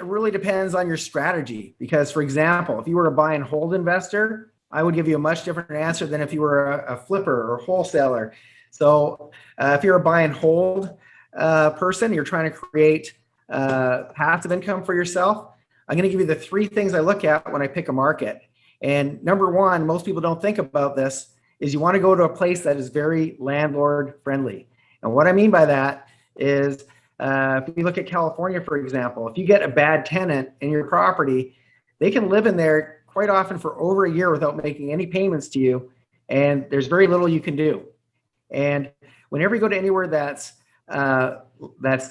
really depends on your strategy. Because, for example, if you were a buy and hold investor, I would give you a much different answer than if you were a flipper or wholesaler. So if you're a buy and hold person, you're trying to create passive income for yourself, I'm going to give you the three things I look at when I pick a market. And number one, most people don't think about this, is you want to go to a place that is very landlord friendly. And what I mean by that is, if you look at California, for example, if you get a bad tenant in your property, they can live in there quite often for over a year without making any payments to you. And there's very little you can do. And whenever you go to anywhere that's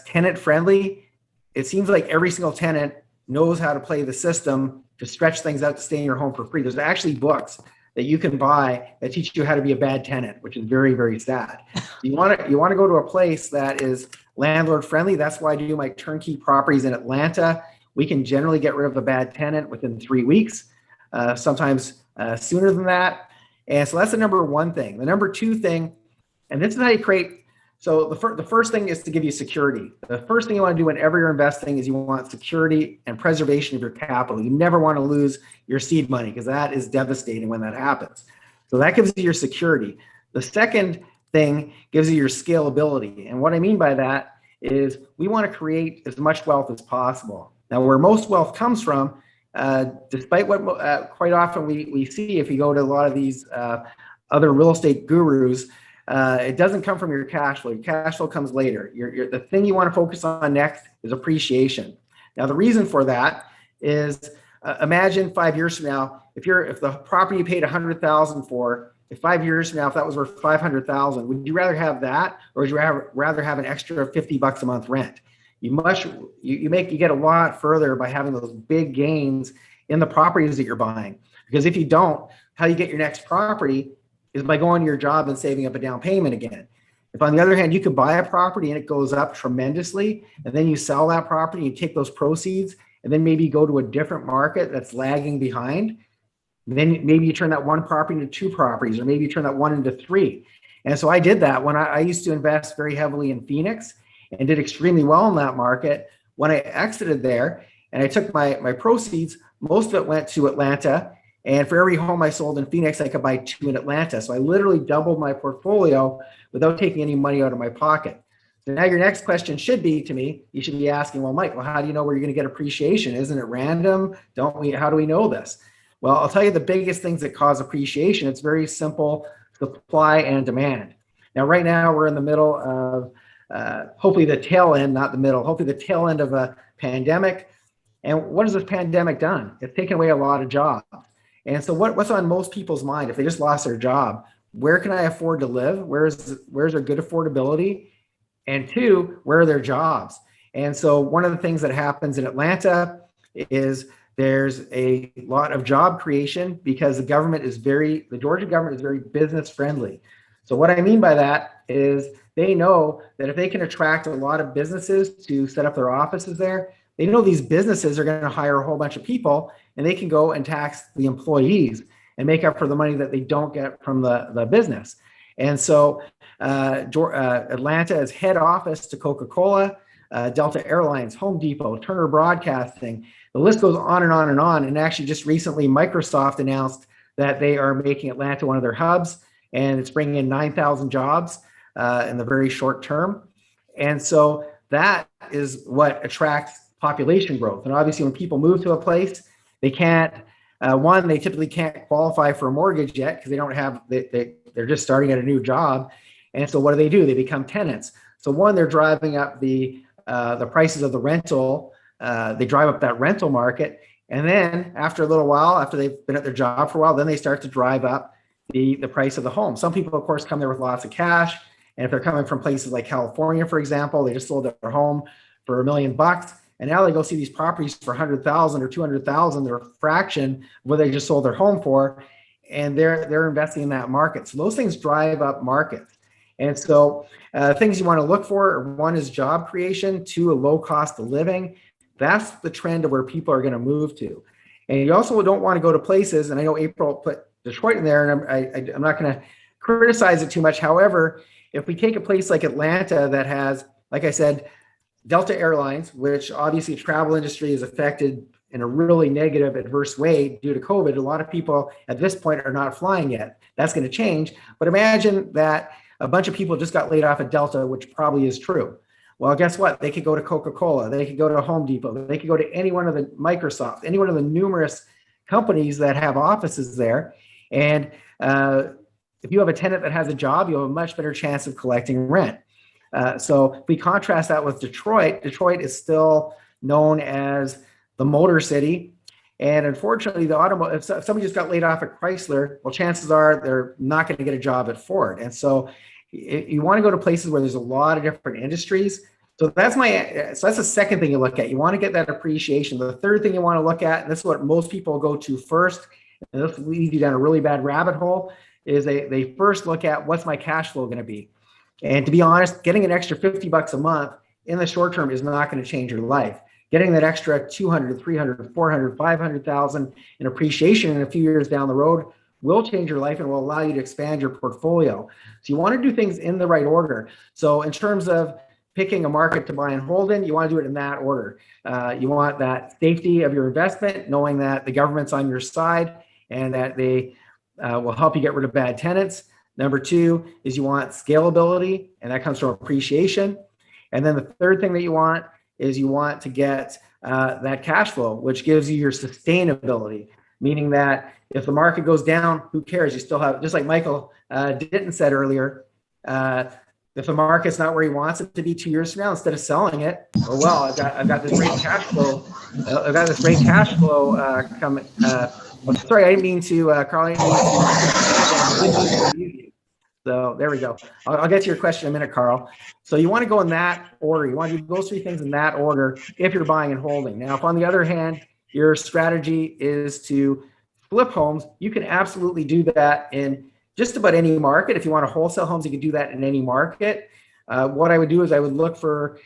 tenant friendly, it seems like every single tenant knows how to play the system to stretch things out to stay in your home for free. There's actually books that you can buy that teach you how to be a bad tenant, which is very, very sad. You want to go to a place that is landlord friendly. That's why I do my turnkey properties in Atlanta. We can generally get rid of a bad tenant within 3 weeks, sometimes sooner than that. And so that's the number one thing. The number two thing, and this is how you create. So the first thing is to give you security. The first thing you want to do whenever you're investing is you want security and preservation of your capital. You never want to lose your seed money, because that is devastating when that happens. So that gives you your security. The second thing gives you your scalability. And what I mean by that is we want to create as much wealth as possible. Now, where most wealth comes from, despite what quite often we see if you go to a lot of these other real estate gurus, it doesn't come from your cash flow. Your cash flow comes later. The thing you want to focus on next is appreciation. Now, the reason for that is, imagine 5 years from now, if the property you paid $100,000 for, if 5 years from now, if that was worth $500,000, would you rather have that, or would you rather have an extra $50 a month rent? You get a lot further by having those big gains in the properties that you're buying. Because if you don't, how you get your next property is by going to your job and saving up a down payment again. If on the other hand, you could buy a property and it goes up tremendously, and then you sell that property, you take those proceeds, and then maybe go to a different market that's lagging behind, then maybe you turn that one property into two properties, or maybe you turn that one into three. And so I did that when I used to invest very heavily in Phoenix and did extremely well in that market. When I exited there and I took my proceeds, most of it went to Atlanta. And for every home I sold in Phoenix, I could buy two in Atlanta. So I literally doubled my portfolio without taking any money out of my pocket. So now your next question should be to me, you should be asking, well, Mike, how do you know where you're going to get appreciation? Isn't it random? How do we know this? Well, I'll tell you the biggest things that cause appreciation. It's very simple: supply and demand. Now, right now we're in the middle of hopefully the tail end, not the middle, hopefully the tail end of a pandemic. And what has this pandemic done? It's taken away a lot of jobs. And so what's on most people's mind if they just lost their job? Where can I afford to live? Where's there good affordability? And two, where are their jobs? And so one of the things that happens in Atlanta is there's a lot of job creation because the Georgia government is very business friendly. So what I mean by that is they know that if they can attract a lot of businesses to set up their offices there, they know these businesses are going to hire a whole bunch of people, and they can go and tax the employees and make up for the money that they don't get from the business. And so Atlanta is head office to Coca-Cola, Delta Airlines, Home Depot, Turner Broadcasting. The list goes on and on and on. And actually just recently, Microsoft announced that they are making Atlanta one of their hubs, and it's bringing in 9,000 jobs in the very short term. And so that is what attracts population growth. And obviously when people move to a place, they can't, they typically can't qualify for a mortgage yet because they don't have, they're just starting at a new job. And so what do? They become tenants. So one, they're driving up the prices of the rental. They drive up that rental market. And then after a little while, after they've been at their job for a while, then they start to drive up the price of the home. Some people, of course, come there with lots of cash. And if they're coming from places like California, for example, they just sold their home for $1 million. And now they go see these properties for $100,000 or $200,000. They're a fraction of what they just sold their home for, and they're investing in that market. So those things drive up markets. And so things you want to look for: one is job creation, two, a low cost of living. That's the trend of where people are going to move to. And you also don't want to go to places, and I know April put Detroit in there, and I'm not going to criticize it too much. However, if we take a place like Atlanta that has, like I said, Delta Airlines, which obviously the travel industry is affected in a really negative, adverse way due to COVID. A lot of people at this point are not flying yet. That's going to change. But imagine that a bunch of people just got laid off at Delta, which probably is true. Well, guess what? They could go to Coca-Cola. They could go to Home Depot. They could go to any one of the Microsoft, any one of the numerous companies that have offices there. And if you have a tenant that has a job, you have a much better chance of collecting rent. So if we contrast that with Detroit, Detroit is still known as the Motor City. And unfortunately, if somebody just got laid off at Chrysler, well, chances are they're not going to get a job at Ford. And so you want to go to places where there's a lot of different industries. So that's the second thing you look at. You want to get that appreciation. The third thing you want to look at, and this is what most people go to first, and this leads you down a really bad rabbit hole, is they first look at what's my cash flow going to be. And to be honest, getting an extra $50 a month in the short term is not going to change your life. Getting that extra 200, 300, 400, 500,000 in appreciation in a few years down the road will change your life and will allow you to expand your portfolio. So you want to do things in the right order. So in terms of picking a market to buy and hold in, you want to do it in that order. You want that safety of your investment, knowing that the government's on your side and that they will help you get rid of bad tenants. Number two is you want scalability, and that comes from appreciation. And then the third thing that you want is you want to get that cash flow, which gives you your sustainability, meaning that if the market goes down, who cares? You still have, just like Michael Ditton said earlier, if the market's not where he wants it to be 2 years from now, instead of selling it, oh well, I've got this great cash flow. I've got this great cash flow coming. Sorry, I didn't mean to, Carl. I didn't mean to. So there we go. I'll get to your question in a minute, Carl. So you want to go in that order. You want to do those three things in that order if you're buying and holding. Now, if on the other hand, your strategy is to flip homes, you can absolutely do that in just about any market. If you want to wholesale homes, you can do that in any market. What I would do is I would look for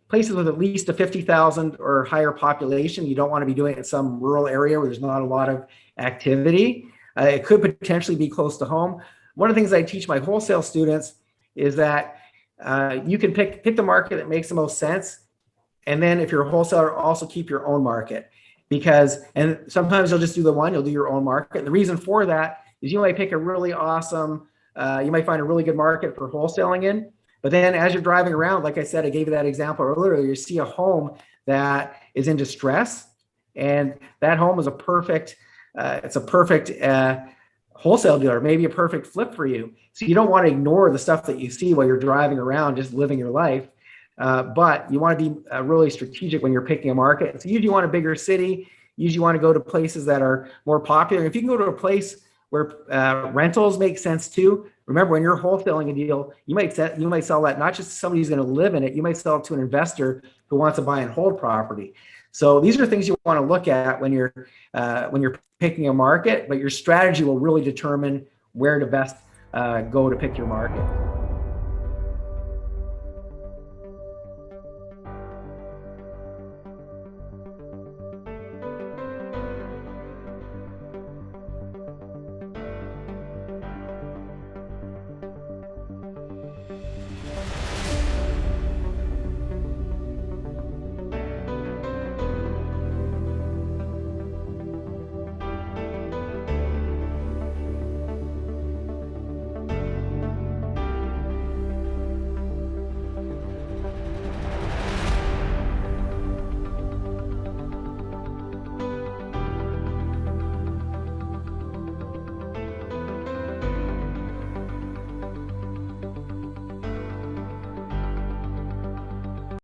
places with at least a 50,000 or higher population. You don't want to be doing it in some rural area where there's not a lot of activity. It could potentially be close to home. One of the things I teach my wholesale students is that you can pick the market that makes the most sense. And then if you're a wholesaler, also keep your own market. And sometimes you'll just do the one, you'll do your own market. And the reason for that is you might pick a really awesome, you might find a really good market for wholesaling in. But then as you're driving around, like I said, I gave you that example earlier, you see a home that is in distress. And that home is it's a perfect wholesale dealer, maybe a perfect flip for you. So you don't want to ignore the stuff that you see while you're driving around, just living your life. But you want to be really strategic when you're picking a market. So usually you want a bigger city. Usually you want to go to places that are more popular. If you can go to a place where rentals make sense too. Remember, when you're wholesaling a deal, you might sell that not just to somebody who's going to live in it. You might sell it to an investor who wants to buy and hold property. So these are things you want to look at when you're picking a market. But your strategy will really determine where to best go to pick your market.